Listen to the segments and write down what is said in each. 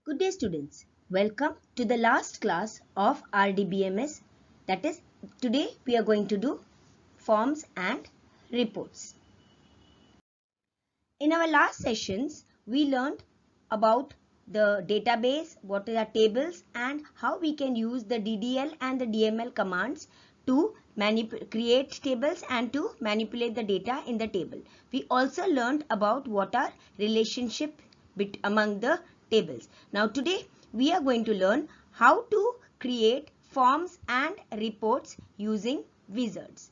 Good day students. Welcome to the last class of RDBMS. That is, today we are going to do forms and reports. In our last sessions, we learned about the database, what are tables, and how we can use the DDL and the DML commands to create tables and to manipulate the data in the table. We also learned about what are relationship among the tables. Now today we are going to learn how to create forms and reports using wizards.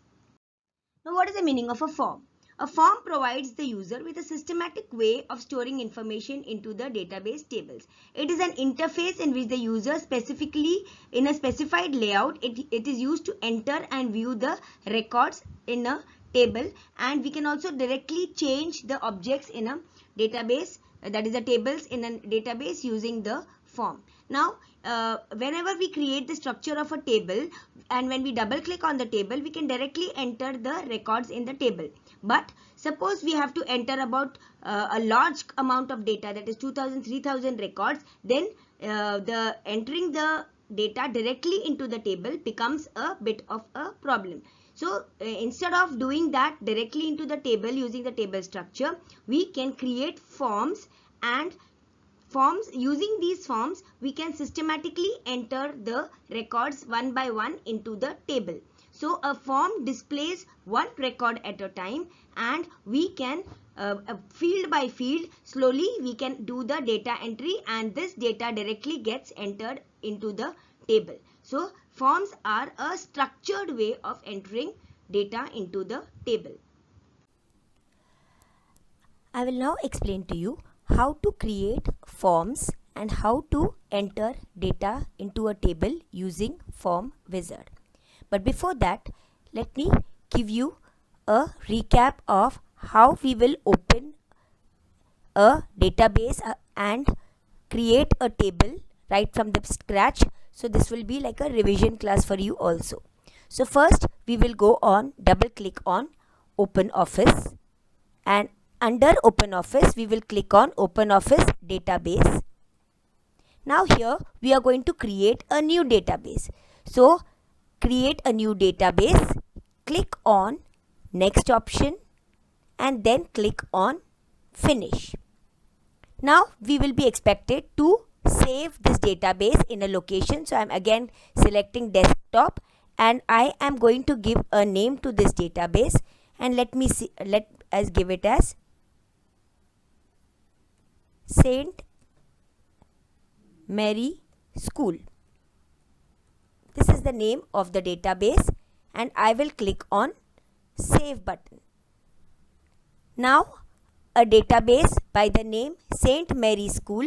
Now what is the meaning of a form? A form provides the user with a systematic way of storing information into the database tables. It is an interface in which the user specifically in a specified layout, it is used to enter and view the records in a table, and we can also directly change the objects in a database, that is the tables in a database using the form. Now whenever we create the structure of a table and when we double click on the table, we can directly enter the records in the table. But suppose we have to enter about a large amount of data, that is 2000 3000 records, then the entering the data directly into the table becomes a bit of a problem. So instead of doing that directly into the table using the table structure, we can create forms, and using these forms we can systematically enter the records one by one into the table. So a form displays one record at a time, and we can field by field slowly we can do the data entry, and this data directly gets entered into the table. So forms are a structured way of entering data into the table. I will now explain to you how to create forms and how to enter data into a table using form wizard. But before that, let me give you a recap of how we will open a database and create a table right from the scratch. So this will be like a revision class for you also. So first we will go on, double click on OpenOffice, and under OpenOffice we will click on OpenOffice database. Now here we are going to create a new database. So create a new database, click on next option, and then click on finish. Now we will be expected to save this database in a location. So I am again selecting desktop, and I am going to give a name to this database, and let us give it as Saint Mary School. This is the name of the database, and I will click on save button. Now a database by the name Saint Mary School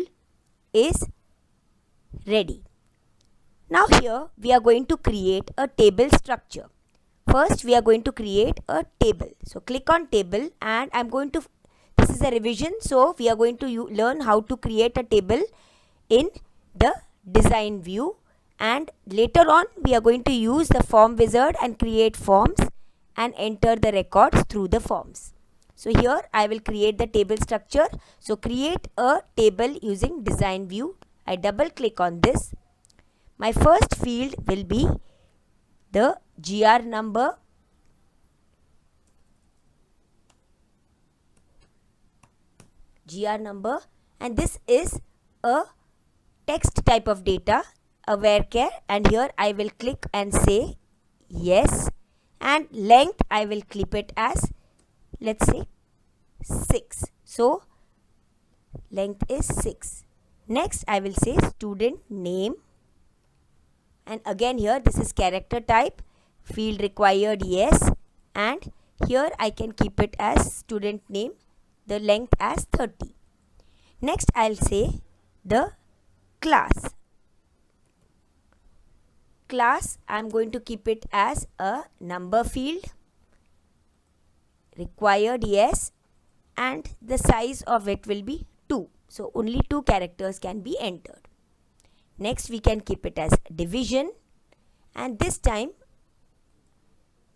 is ready. Now here we are going to create a table structure. First we are going to create a table. So click on table, and this is a revision, so we are going to learn how to create a table in the design view, and later on we are going to use the form wizard and create forms and enter the records through the forms. So here I will create the table structure. So create a table using design view. I double click on this. My first field will be the GR number, and this is a text type of data, a varchar, and here I will click and say yes, and length I will clip it as, let's say, 6. So length is 6. Next I will say student name, and again here this is character type, field required yes, and here I can keep it as student name, the length as 30. Next I'll say the class. I'm going to keep it as a number field, required yes, and the size of it will be 2. So only 2 characters can be entered. Next we can keep it as division, and this time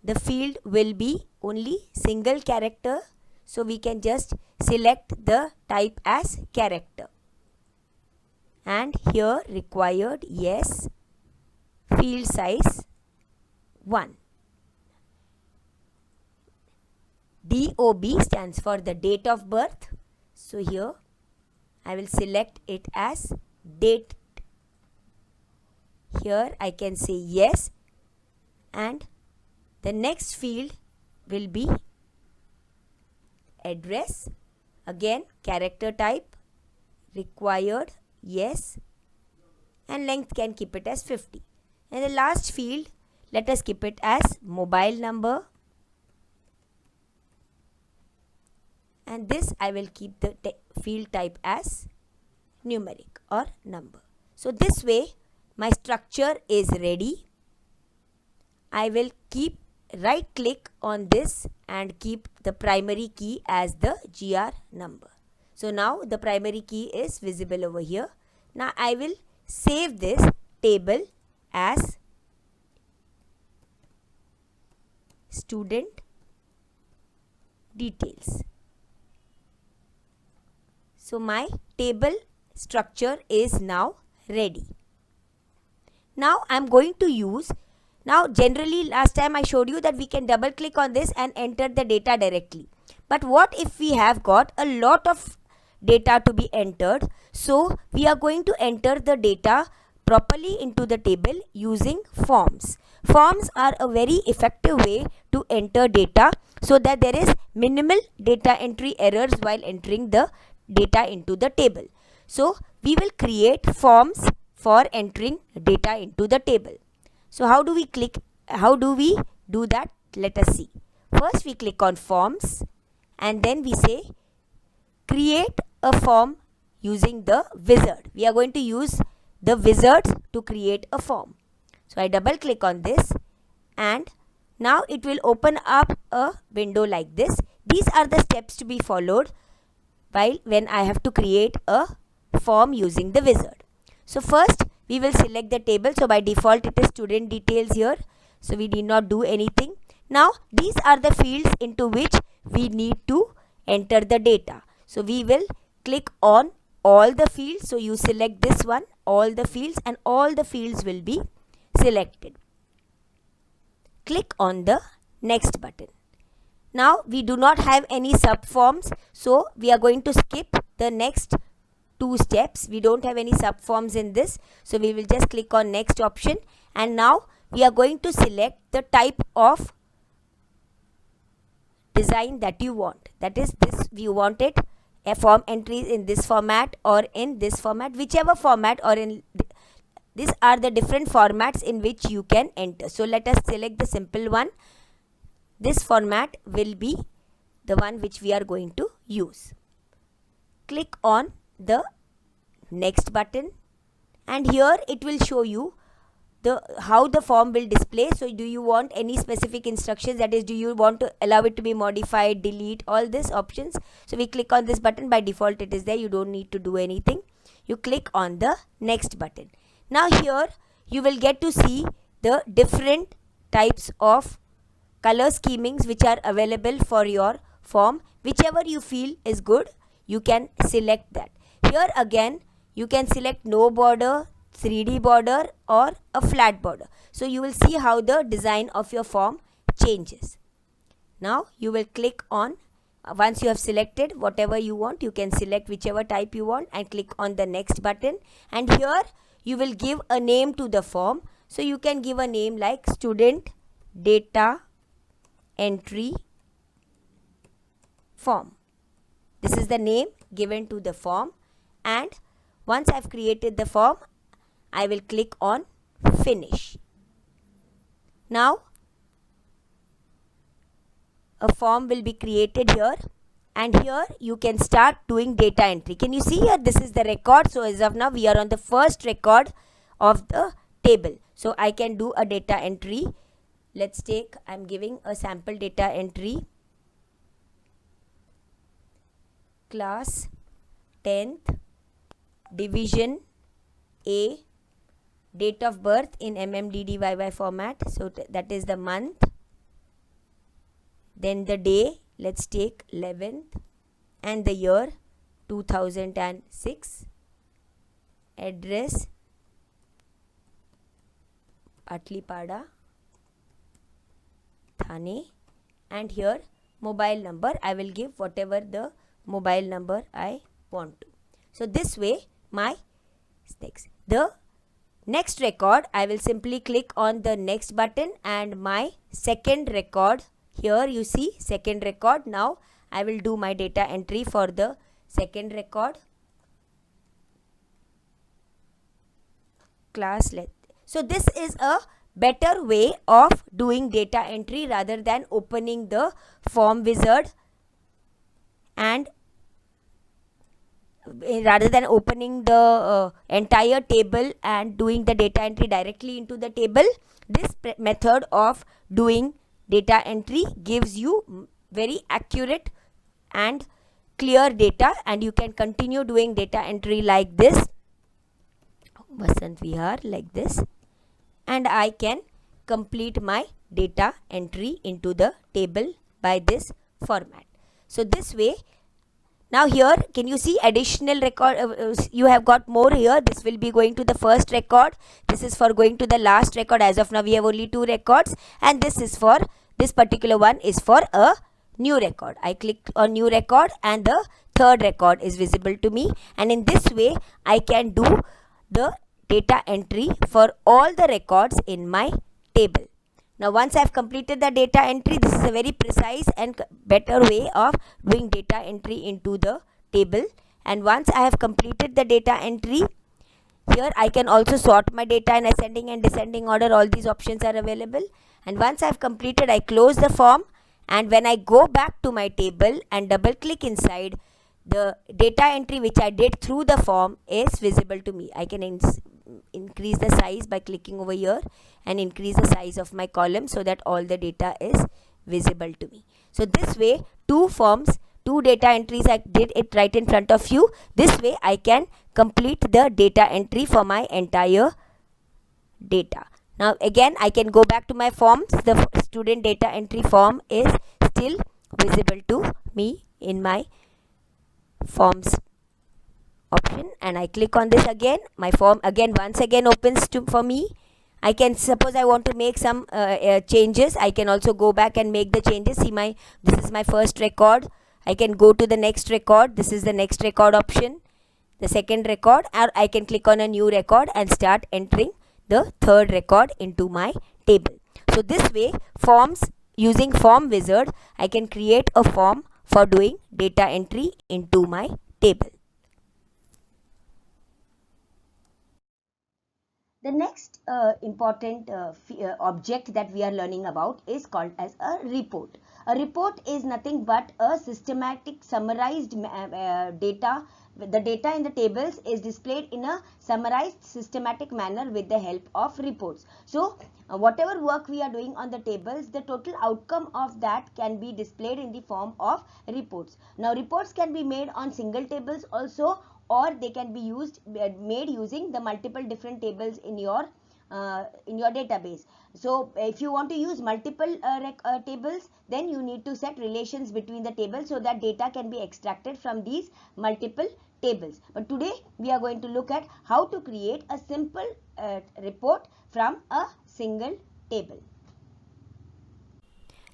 the field will be only single character, so we can just select the type as character. and here required yes, field size 1. DOB stands for the date of birth. So here I will select it as date. Here I can say yes, and the next field will be address. Again, character type required yes, and length can keep it as 50. And the last field, let us keep it as mobile number, and this I will keep the field type as numeric or number. So this way my structure is ready. I will keep right click on this and keep the primary key as the GR number. So now the primary key is visible over here. Now I will save this table as student details. So my table structure is now ready. Now I am going to use, now generally last time I showed you that we can double click on this and enter the data directly. But what if we have got a lot of data to be entered? So we are going to enter the data properly into the table using forms. Forms are a very effective way to enter data so that there is minimal data entry errors while entering the data into the table. So we will create forms for entering data into the table. So how do we do that? Let us see. First we click on forms and then we say create a form using the wizard. We are going to use the wizard to create a form. So I double click on this and now it will open up a window like this. These are the steps to be followed when I have to create a form using the wizard. So first we will select the table. So by default it is student details here. So we need not do anything. Now these are the fields into which we need to enter the data. So we will click on all the fields. So you select this one, all the fields, and all the fields will be selected. Click on the next button. Now we do not have any subforms, so we are going to skip the next 2 steps. We don't have any subforms in this, so we will just click on next option, and now we are going to select the type of design that you want. That is, this we want it a form entries in this format or in this format, whichever format, or in these are the different formats in which you can enter. So let us select the simple one. This format will be the one which we are going to use. Click on the next button and here it will show you how the form will display. So do you want any specific instructions, that is, do you want to allow it to be modified, delete, all these options. So we click on this button. By default it is there, you don't need to do anything. You click on the next button. Now here you will get to see the different types of color schemings which are available for your form. Whichever you feel is good, you can select that. Here again you can select no border, 3D border, or a flat border. So you will see how the design of your form changes. Now you will click on, once you have selected whatever you want, you can select whichever type you want and click on the next button, and here you will give a name to the form. So you can give a name like student data entry form. This is the name given to the form, and once I have created the form, I will click on finish. Now a form will be created here, and here you can start doing data entry. Can you see here, this is the record. So as of now we are on the first record of the table. So I can do a data entry. Let's take, I'm giving a sample data entry. Class 10th, division A, date of birth in MMDDYY format. So that is the month. Then the day, let's take 11th, and the year 2006. address Patlipada, Thane, and here mobile number. I will give whatever the mobile number I want to. So this way my the next record, I will simply click on the next button and my second record, here you see second record. Now I will do my data entry for the second record. Class let. So this is a better way of doing data entry rather than opening the form wizard and rather than opening the entire table and doing the data entry directly into the table. This method of doing data entry gives you very accurate and clear data, and you can continue doing data entry like this. Vasant Vihar like this, and I can complete my data entry into the table by this format. So this way, now here can you see additional record, you have got more here. This will be going to the first record, this is for going to the last record. As of now we have only 2 records, and this is for this particular one is for a new record. I click on new record and the third record is visible to me, and in this way I can do the data entry for all the records in my table. Now once I have completed the data entry, this is a very precise and better way of doing data entry into the table. And once I have completed the data entry, here I can also sort my data in ascending and descending order. All these options are available. And once I have completed, I close the form, and when I go back to my table and double click inside, the data entry which I did through the form is visible to me. I can increase the size by clicking over here and increase the size of my column so that all the data is visible to me. So this way 2 forms, 2 data entries, I did it right in front of you. This way I can complete the data entry for my entire data. Now again I can go back to my forms. The student data entry form is still visible to me in my forms option, and I click on this again. My form again once again opens for me. I can, suppose I want to make some changes, I can also go back and make the changes. See, this is my first record. I can go to the next record. This is the next record option, the second record, or I can click on a new record and start entering the third record into my table. So this way, forms, using form wizard, I can create a form for doing data entry into my table. The next important object that we are learning about is called as a report. A report is nothing but a systematic summarized data. The data in the tables is displayed in a summarized systematic manner with the help of reports. So whatever work we are doing on the tables, the total outcome of that can be displayed in the form of reports. Now reports can be made on single tables also, or they can be made using the multiple different tables in your database. So if you want to use multiple tables, then you need to set relations between the tables so that data can be extracted from these multiple tables. But today we are going to look at how to create a simple report from a single table.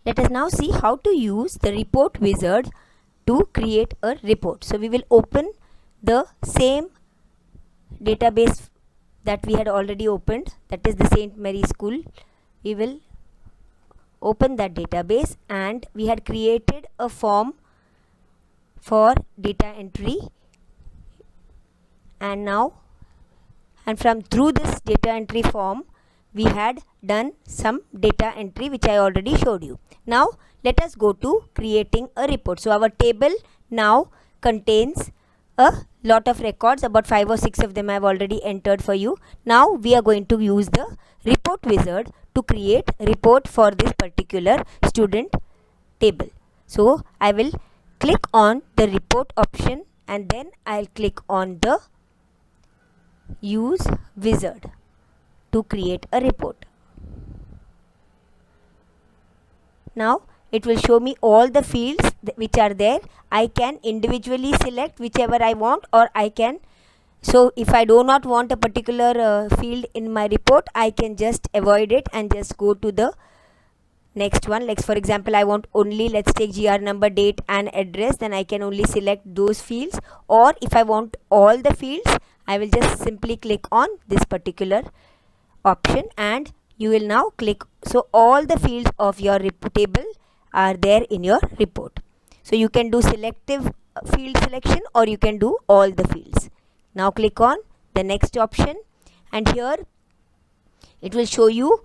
Let us now see how to use the report wizard to create a report. So we will open the same database that we had already opened, that is the St. Mary School. We will open that database, and we had created a form for data entry, and now through this data entry form we had done some data entry which I already showed you. Now let us go to creating a report. So our table now contains a lot of records, about 5 or 6 of them I have already entered for you. Now we are going to use the report wizard to create a report for this particular student table. So I will click on the report option, and then I'll click on the use wizard to create a report. Now it will show me all the fields which are there. I can individually select whichever I want, or I can So if I do not want a particular field in my report, I can just avoid it and just go to the next one. Like for example, I want only, let's take GR number, date and address, then I can only select those fields. Or if I want all the fields, I will just simply click on this particular option and you will now click. So all the fields of your table are there in your report. So you can do selective field selection or you can do all the fields. Now click on the next option and here it will show you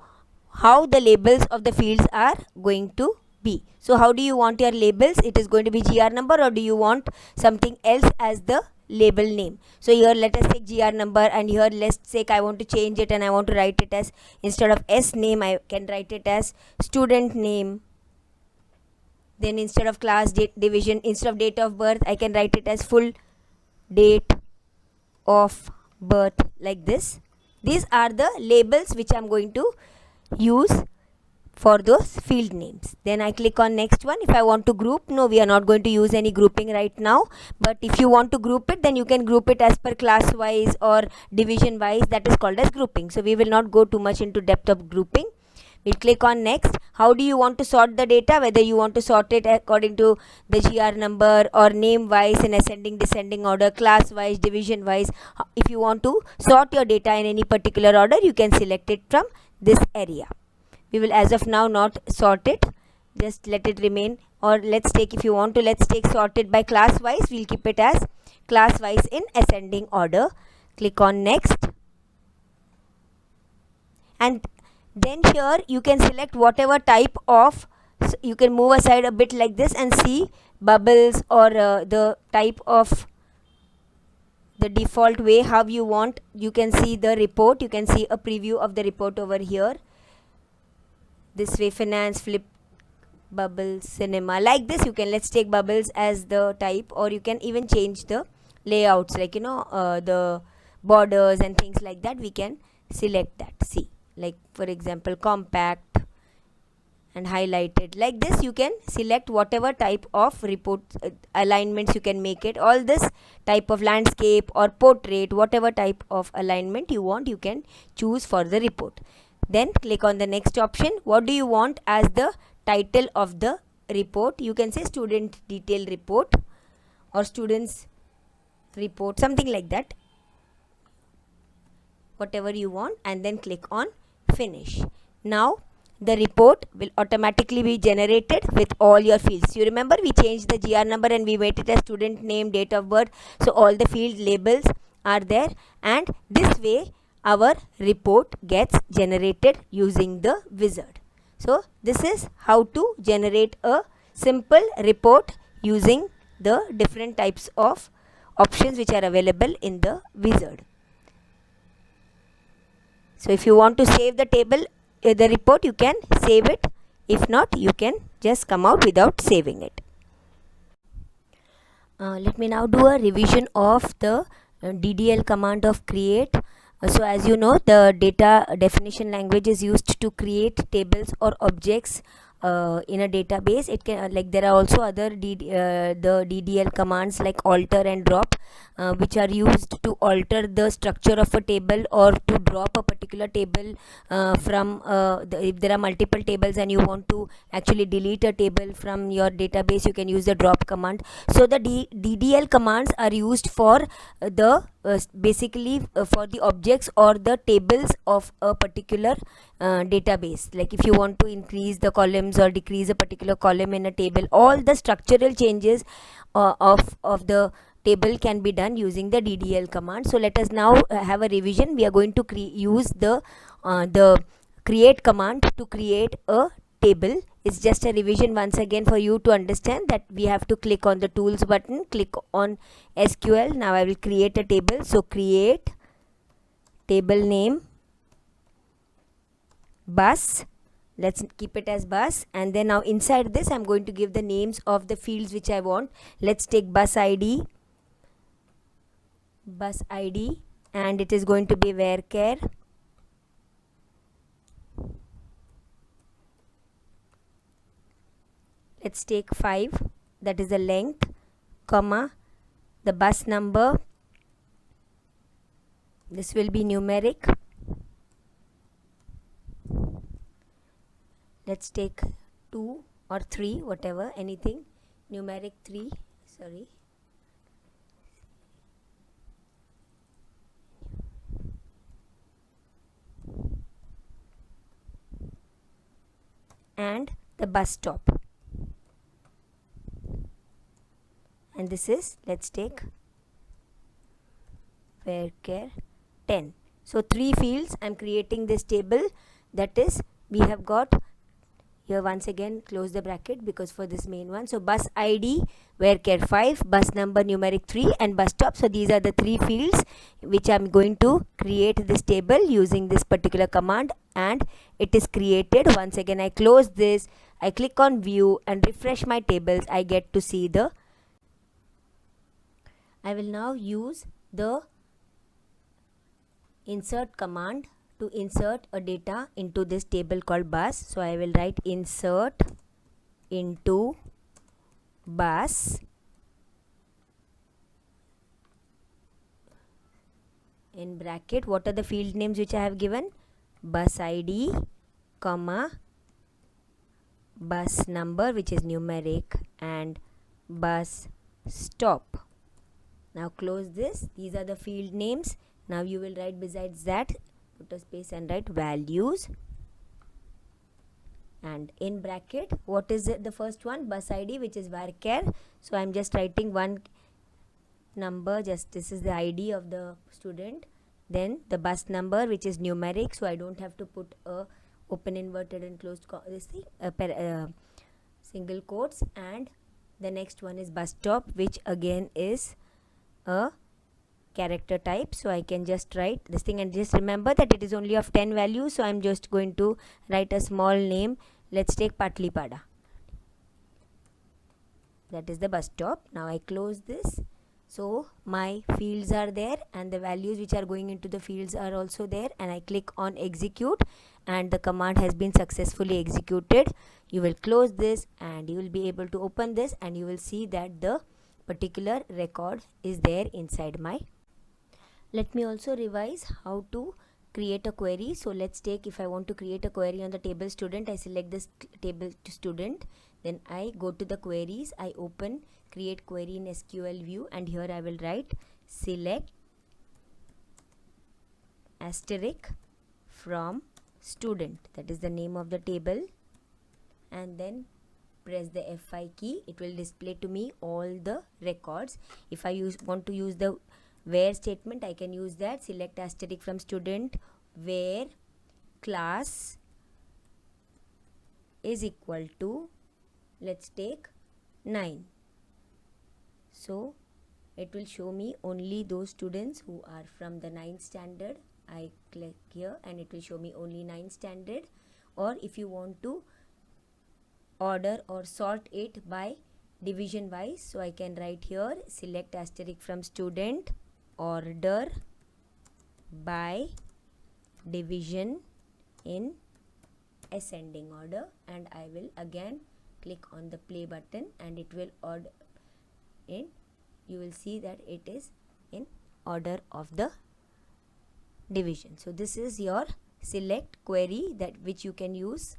how the labels of the fields are going to be. So how do you want your labels? It is going to be GR number, or do you want something else as the label name? So here let us take GR number and here let's say I want to change it and I want to write it as, instead of S name, I can write it as student name. Then instead of class, date, division, instead of date of birth, I can write it as full date of birth, like this. These are the labels which I am going to use for those field names. Then I click on next one. If I want to group, no, we are not going to use any grouping right now, but if you want to group it, then you can group it as per class wise or division wise. That is called as grouping. So we will not go too much into depth of grouping. We'll click on next. How do you want to sort the data? Whether you want to sort it according to the GR number or name wise in ascending descending order, class wise, division wise. If you want to sort your data in any particular order, you can select it from this area. We will as of now not sort it, just let it remain. Or let's take, if you want to, let's take sorted by class wise, we'll keep it as class wise in ascending order. Click on next and then here you can select whatever type of, so you can move aside a bit like this and see bubbles or the type of the default way how you want. You can see the report, you can see a preview of the report over here. This way, finance, flip, bubbles, cinema, like this. You can, let's take bubbles as the type, or you can even change the layouts, like the borders and things like that. We can select that. See, like for example, compact and highlighted, like this. You can select whatever type of report alignments you can make it. All this type of landscape or portrait, whatever type of alignment you want, you can choose for the report. Then click on the next option. What do you want as the title of the report? You can say student detail report or students report, something like that, whatever you want, and then click on finish. Now the report will automatically be generated with all your fields. You remember we changed the GR number and we made it as student name, date of birth. So all the field labels are there, and this way our report gets generated using the wizard. So this is how to generate a simple report using the different types of options which are available in the wizard. So if you want to save the table, the report, you can save it. If not, you can just come out without saving it. Let me now do a revision of the DDL command of create. So as you know, the data definition language is used to create tables or objects in a database. It can there are also other the DDL commands like alter and drop, which are used to alter the structure of a table or to drop a particular table from if there are multiple tables and you want to actually delete a table from your database, you can use the drop command. So the DDL commands are used for the basically for the objects or the tables of a particular database. Like if you want to increase the columns or decrease a particular column in a table, all the structural changes of the table can be done using the DDL command. So let us now have a revision. We are going to use the create command to create a table. It's just a revision once again for you to understand that we have to click on the tools button, click on SQL. Now I will create a table. So create table name bus, let's keep it as bus, and then now inside this I'm going to give the names of the fields which I want. Let's take bus ID, and it is going to be varchar let's take 5, that is the length, comma, the bus number, This will be numeric. Let's take 2 or 3, whatever, anything. Numeric 3, sorry. And the bus stop. And this is, let's take varchar 10. So 3 fields I'm creating this table. That is, we have got here, once again close the bracket because for this main one. So bus ID varchar 5, bus number numeric 3, and bus stop. So these are the 3 fields which I'm going to create this table using this particular command, and it is created. Once again I close this, I click on view and refresh my tables. I get to see the, I will now use the insert command to insert a data into this table called bus. So I will write insert into bus in bracket. What are the field names which I have given? Bus ID, comma, bus number which is numeric, and bus stop. Now close this. These are the field names. Now you will write besides that, put a space and write values, and in bracket what is it? The first one, bus ID, which is varchar. So I'm just writing one number, just this is the ID of the student. Then the bus number, which is numeric, so I don't have to put a open inverted and closed this thing, single quotes. And the next one is bus stop, which again is a character type. So I can just write this thing, and just remember that it is only of 10 values. So I'm just going to write a small name. Let's take Patlipada. That is the bus stop. Now I close this. So my fields are there and the values which are going into the fields are also there, and I click on execute and the command has been successfully executed. You will close this and you will be able to open this, and you will see that the particular record is there inside my. Let me also revise how to create a query. So let's take, if I want to create a query on the table student, I select this table to student, then I go to the queries, I open create query in SQL view, and here I will write select asterisk from student, that is the name of the table, and then press the F5 key. It will display to me all the records. If I want to use the where statement, I can use that, select asterisk from student where class is equal to, let's take 9. So it will show me only those students who are from the 9th standard. I click here and it will show me only 9th standard. Or if you want to order or sort it by division wise, so I can write here select asterisk from student order by division in ascending order, and I will again click on the play button and it will order in, you will see that it is in order of the division. So this is your select query that which you can use.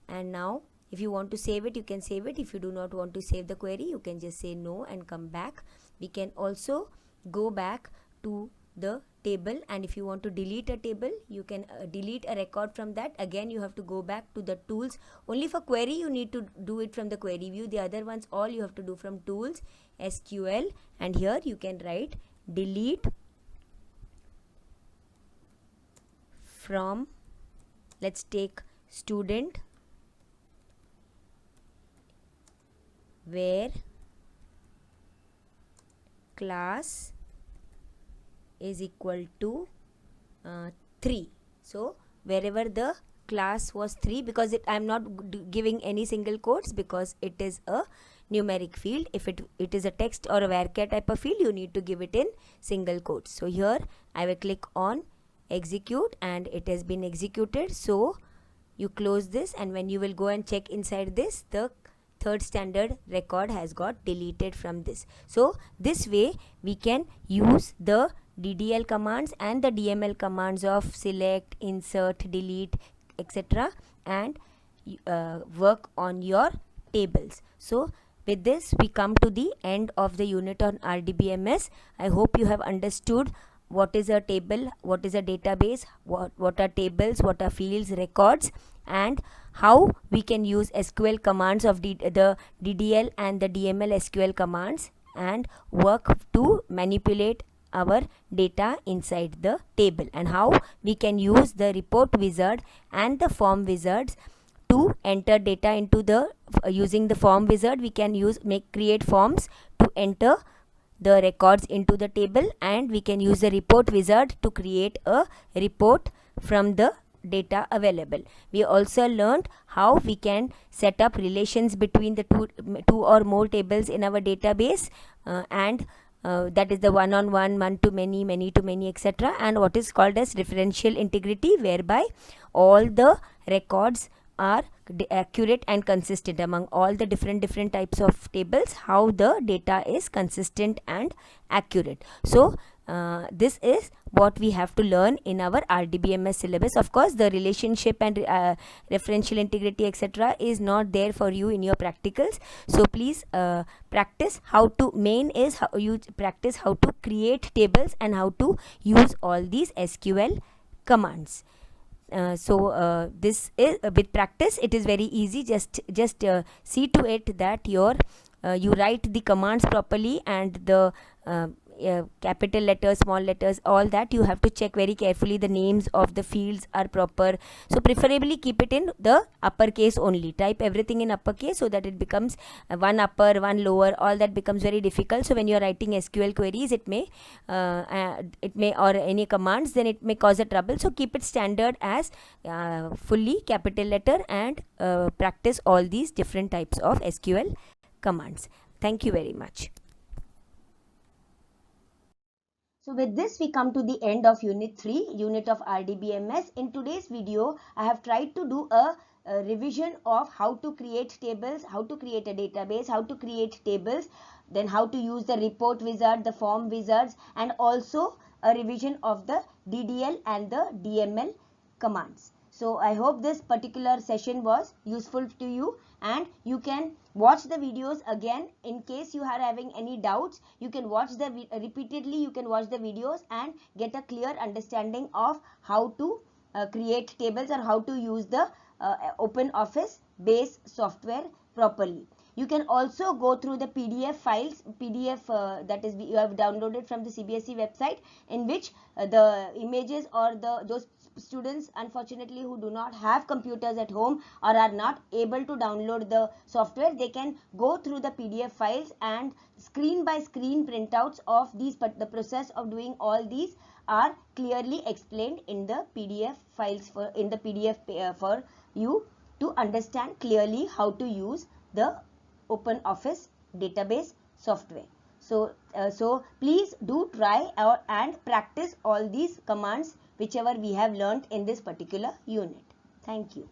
And now if you want to save it, you can save it. If you do not want to save the query, you can just say no and come back. We can also go back to the table, and if you want to delete a table, you can delete a record from that. Again you have to go back to the tools. Only for query you need to do it from the query view. The other ones all you have to do from tools, SQL, and here you can write delete from, let's take student where class is equal to 3. So wherever the class was 3, because I am not giving any single quotes because it is a numeric field. If it is a text or a varchar type of field, you need to give it in single quotes. So here I will click on execute and it has been executed. So you close this, and when you will go and check inside this, the 3rd standard record has got deleted from this. So this way we can use the DDL commands and the DML commands of select, insert, delete, etc. and work on your tables. So with this we come to the end of the unit on RDBMS. I hope you have understood what is a table, what is a database, what are tables, what are fields, records, and how we can use SQL commands of the DDL and the DML SQL commands and work to manipulate our data inside the table, and how we can use the report wizard and the form wizards to enter data into the using the form wizard. We can create forms to enter the records into the table, and we can use the report wizard to create a report from the data available. We also learned how we can set up relations between the two or more tables in our database, and that is the one-on-one, one-to-many, many-to-many, etc. and what is called as referential integrity, whereby all the records are accurate and consistent among all the different types of tables, how the data is consistent and accurate. So this is what we have to learn in our RDBMS syllabus. Of course, the relationship and referential integrity, etc. is not there for you in your practicals. So please practice how to practice how to create tables and how to use all these SQL commands. This is with practice it is very easy. Just see to it that you write the commands properly, and the capital letters, small letters, all that you have to check very carefully. The names of the fields are proper, so preferably keep it in the uppercase only. Type everything in uppercase so that it becomes one upper, one lower, all that becomes very difficult. So when you are writing SQL queries, it may or any commands, then it may cause a trouble. So keep it standard as fully capital letter, and practice all these different types of SQL commands. Thank you very much. So with this we come to the end of unit 3, unit of RDBMS. In today's video I have tried to do a revision of how to create tables, how to create a database, how to create tables, then how to use the report wizard, the form wizards, and also a revision of the DDL and the DML commands. So I hope this particular session was useful to you, and you can watch the videos again in case you are having any doubts. You can watch repeatedly. You can watch the videos and get a clear understanding of how to create tables or how to use the OpenOffice base software properly. You can also go through the PDF files, that is you have downloaded from the CBSE website, in which the images or those students unfortunately who do not have computers at home or are not able to download the software, they can go through the PDF files, and screen by screen printouts of these, but the process of doing all these are clearly explained in the PDF files for you to understand clearly how to use the OpenOffice database software. So please do try and practice all these commands whichever we have learnt in this particular unit. Thank you.